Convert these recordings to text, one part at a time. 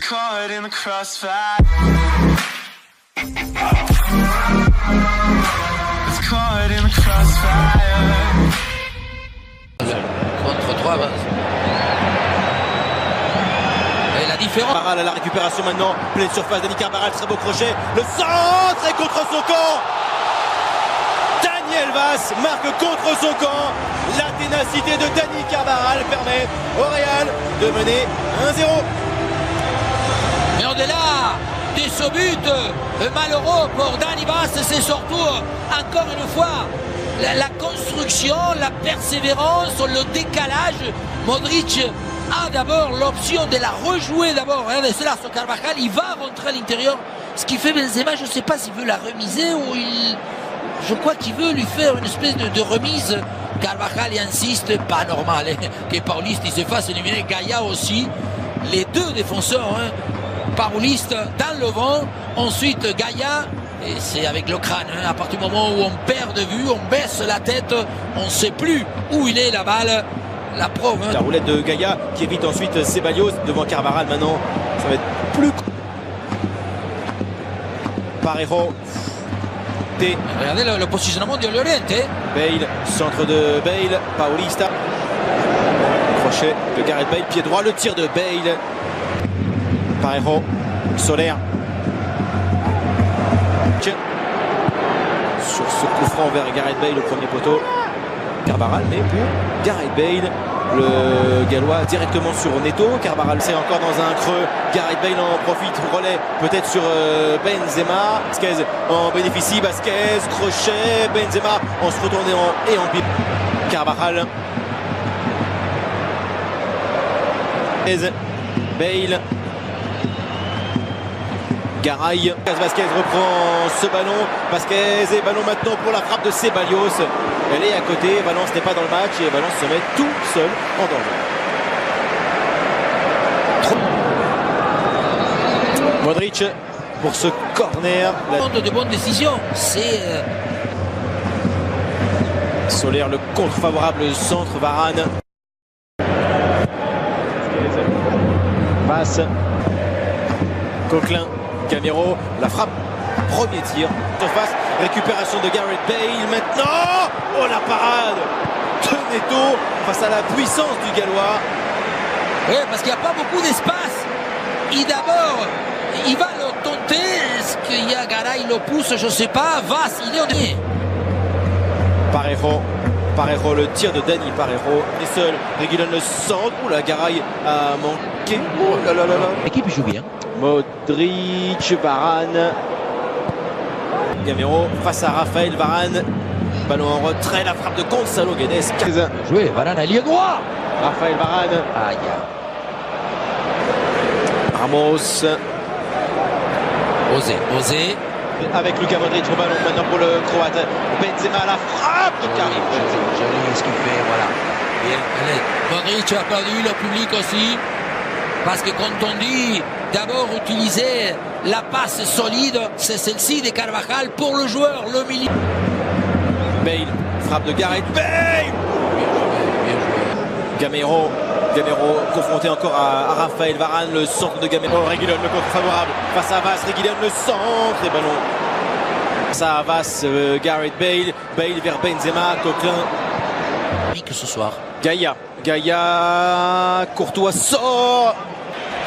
caught in the crossfire. It's caught in the crossfire. Contre 3. Et la différence. Carvajal à la récupération maintenant. Pleine surface, Dani Carvajal, très beau crochet. Le centre est contre son camp. Daniel Vaz marque contre son camp. La ténacité de Dani Carvajal permet au Real de mener 1-0. Mais au-delà de ce but malheureux pour Dani Vaz, c'est surtout encore une fois la construction, la persévérance, le décalage. Modric a d'abord l'option de la rejouer d'abord. Regardez cela sur Carvajal, il va rentrer à l'intérieur. Ce qui fait Benzema, je ne sais pas s'il veut la remiser ou je crois qu'il veut lui faire une espèce de remise. Carvajal il insiste, pas normal que Paulista il se fasse éliminer. Gaïa aussi. Les deux défenseurs, Paulista dans le vent. Ensuite Gaïa. Et c'est avec le crâne, à partir du moment où on perd de vue, on baisse la tête, on ne sait plus où il est la balle. La preuve. La roulette de Gaïa qui évite ensuite Ceballos devant Carvajal maintenant. Ça va être plus. Parejo. Regardez le positionnement de Llorente. Bale, centre de Bale, Paulista. Crochet de Gareth Bale, pied droit, le tir de Bale. Parejo, Soler. Sur ce coup franc vers Gareth Bale au premier poteau. Carvajal, mais pour Gareth Bale, le Gallois directement sur Neto. Carvajal c'est encore dans un creux. Gareth Bale en profite, relais peut-être sur Benzema. Vasquez en bénéficie. Vasquez, crochet. Benzema en se retournant et en pied. Carvajal. Bale. Garay. Vasquez reprend ce ballon. Vasquez et ballon maintenant pour la frappe de Ceballos. Elle est à côté. Valence n'est pas dans le match et Valence se met tout seul en danger. Modric pour ce corner. De bonnes décisions. C'est Soler, le contre favorable, centre Varane. Passe. Coquelin. Camero, la frappe, premier tir, surface, récupération de Gareth Bale maintenant, oh la parade de Neto face à la puissance du Gallois. Oui, parce qu'il n'y a pas beaucoup d'espace. Et d'abord, il va le tenter, est-ce qu'il y a Garay, il le pousse, je ne sais pas, Vaz, il est en ligne. Parejo, le tir de Dani Parejo, est seul, Reguilon le centre, oh la Garay a manqué, oh là là là là. L'équipe joue bien. Modric, Varane. Gamero face à Raphaël Varane. Ballon en retrait, la frappe de Gonzalo Guedes. Joué, Varane allié droit. Raphaël Varane. Aïe. Ramos. Osé. Avec Luka Modric au ballon maintenant pour le Croate. Benzema, la frappe de Karim. Joli ce qu'il fait, voilà. Bien, allez. Modric a perdu, le public aussi. Parce que quand on dit d'abord utiliser la passe solide, c'est celle-ci de Carvajal pour le joueur, le milieu. Bale, frappe de Gareth Bale. Bien joué. Gamero confronté encore à Raphaël Varane, le centre de Gamero. Reguilon, le contre favorable face à Vaz. Reguilon, le centre et ballon. Face à Vaz, Gareth Bale vers Benzema, Coquelin. Que ce soir. Gaïa, Courtois sort.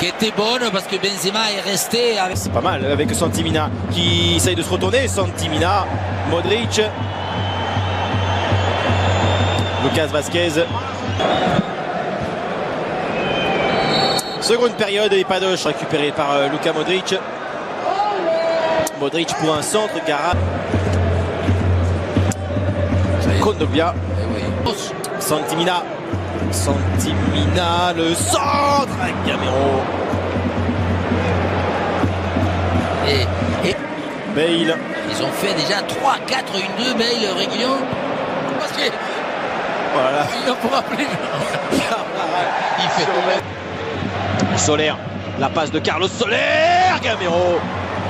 Qui était bonne parce que Benzema est resté avec... C'est pas mal avec Santimina qui essaye de se retourner. Santimina, Modric, Lucas Vasquez. Seconde période et Padoche récupéré par Luka Modric. Modric pour un centre, Gara. Kondogbia. Santimina, le centre avec Gamero. Et Bale. ils ont fait déjà 3-4-1-2, Bale, Reguilon. Parce que Voilà. il ne pourra plus. Il fait Soler, la passe de Carlos Soler. Gamero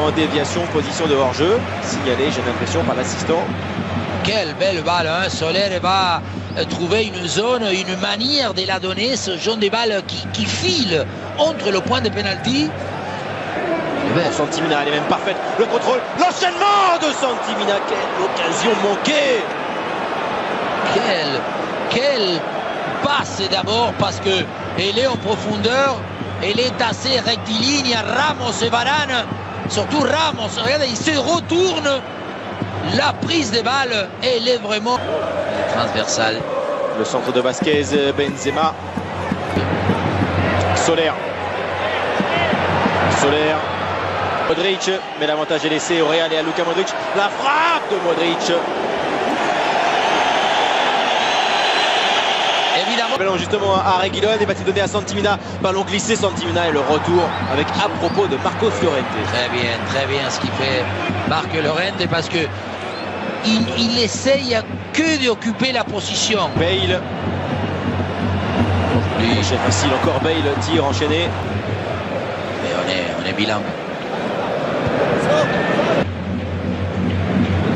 en déviation, position de hors-jeu. Signalé, j'ai l'impression, par l'assistant. Quelle belle balle, hein. Soler va trouver une zone, une manière de la donner, ce genre de balle qui file entre le point de pénalty Santi Mina, elle est même parfaite. Le contrôle, l'enchaînement de Santi Mina. Quelle occasion manquée. Quelle passe d'abord, parce que elle est en profondeur, elle est assez rectiligne. Ramos et Varane, surtout Ramos, regardez, il se retourne. La prise de balle, elle est vraiment transversale. Le centre de Vasquez, Benzema. Soler. Modric, mais l'avantage est laissé au Real et à Luka Modric. La frappe de Modric. Évidemment. Ballon justement à Reguilón, il va-t-il donner à Santi Mina. Ballon glissé, Santi Mina et le retour avec à propos de Marcos Llorente. Très bien ce qu'il fait Marc Llorente, parce que il essaye que d'occuper la position. Bale. C'est facile, encore Bale, tir enchaîné. Mais on est bilingue.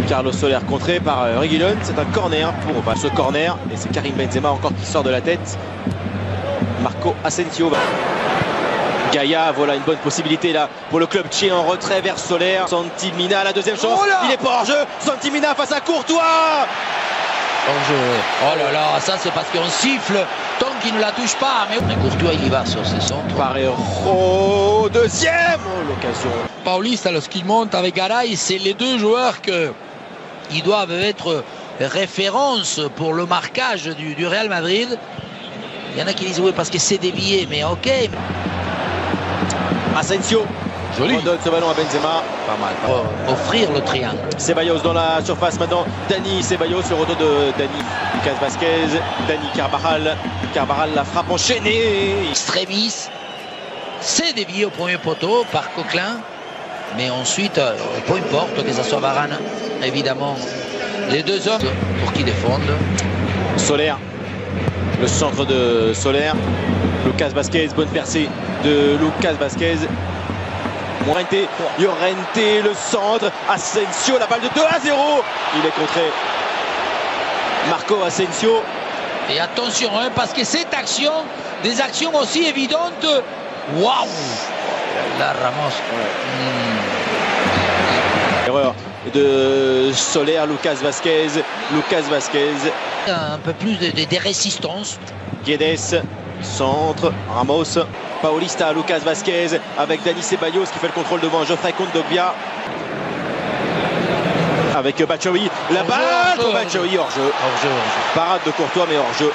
Carlos Soler contré par Reguilón, c'est un corner pour ce corner et c'est Karim Benzema encore qui sort de la tête. Marco Asensio. Gaïa, voilà une bonne possibilité là pour le club tchèque en retrait vers Soler. Santi Mina, la deuxième chance, il est pas hors jeu. Santi Mina face à Courtois. Hors-jeu. Oh là là, ça c'est parce qu'on siffle tant qu'il ne la touche pas. Mais Courtois il y va sur ses centres. Parejo, deuxième, l'occasion. Paulista, lorsqu'il monte avec Garay, c'est les deux joueurs qui doivent être référence pour le marquage du Real Madrid. Il y en a qui disent oui parce que c'est dévié, mais ok. Asensio. Joli. On donne ce ballon à Benzema. Pas mal. Pour offrir le triangle. Ceballos dans la surface maintenant. Dani Ceballos, le retour de Dani. Lucas Vasquez, Dani Carvajal. Carvajal, la frappe enchaînée. Extremis. C'est dévié au premier poteau par Coquelin. Mais ensuite, peu importe que ça soit Varane, évidemment. Les deux hommes pour qui défendent. Soler. Le centre de Soler. Lucas Vasquez, bonne percée de Lucas Vasquez. Llorente, le centre. Asensio, la balle de 2-0. Il est contré. Marco Asensio. Et attention, hein, parce que cette action, des actions aussi évidentes. Waouh! Là, Ramos. Erreur de Soler, Lucas Vasquez. Un peu plus de résistance. Guedes, centre, Ramos. Paulista, Lucas Vasquez avec Dani Ceballos qui fait le contrôle devant Geoffrey Kondogbia. Avec Batshuayi, la balle pour Batshuayi, hors-jeu. Parade de Courtois mais hors-jeu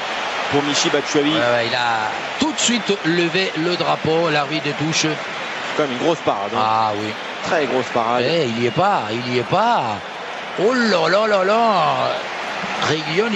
pour Michy Batshuayi. Il a tout de suite levé le drapeau, l'arbitre de touche. C'est quand même une grosse parade. Hein. Ah oui. Très grosse parade. Il y est pas. Oh là là là là. Reguilón,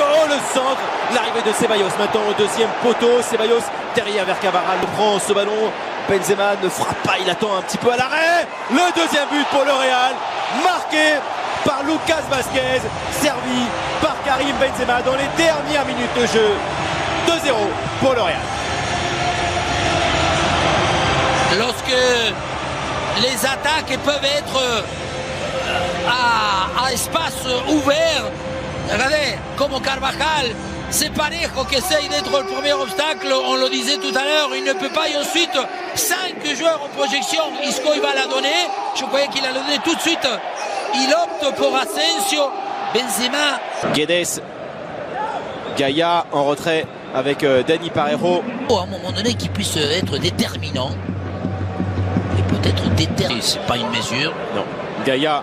Oh, le centre, l'arrivée de Ceballos maintenant au deuxième poteau. Ceballos derrière vers Carvajal, prend ce ballon. Benzema ne frappe pas, il attend un petit peu à l'arrêt. Le deuxième but pour le Real, marqué par Lucas Vasquez, servi par Karim Benzema dans les dernières minutes de jeu. 2-0 pour le Real. Lorsque les attaques peuvent être à espace ouvert, regardez, comme Carvajal, c'est Parejo qui essaye d'être le premier obstacle, on le disait tout à l'heure, il ne peut pas, et ensuite 5 joueurs en projection, Isco il va la donner, je croyais qu'il allait donner tout de suite, il opte pour Asensio, Benzema. Guedes, Gaïa en retrait avec Dani Parejo. À un moment donné qu'il puisse être déterminant, et peut-être déterminant, c'est pas une mesure. Non, Gaïa,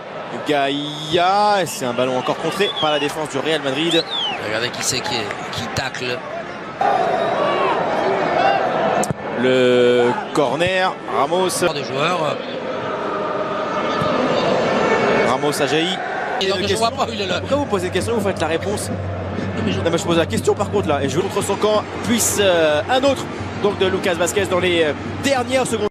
c'est un ballon encore contré par la défense du Real Madrid. Regardez qui c'est qui tacle. Le corner, Ramos. Des joueurs. Ramos a jailli. Je vois pas où il est là. Quand vous posez une question, vous faites la réponse. Non, mais je pose la question par contre là. Et je veux contre son camp, puisse un autre donc de Lucas Vasquez dans les dernières secondes.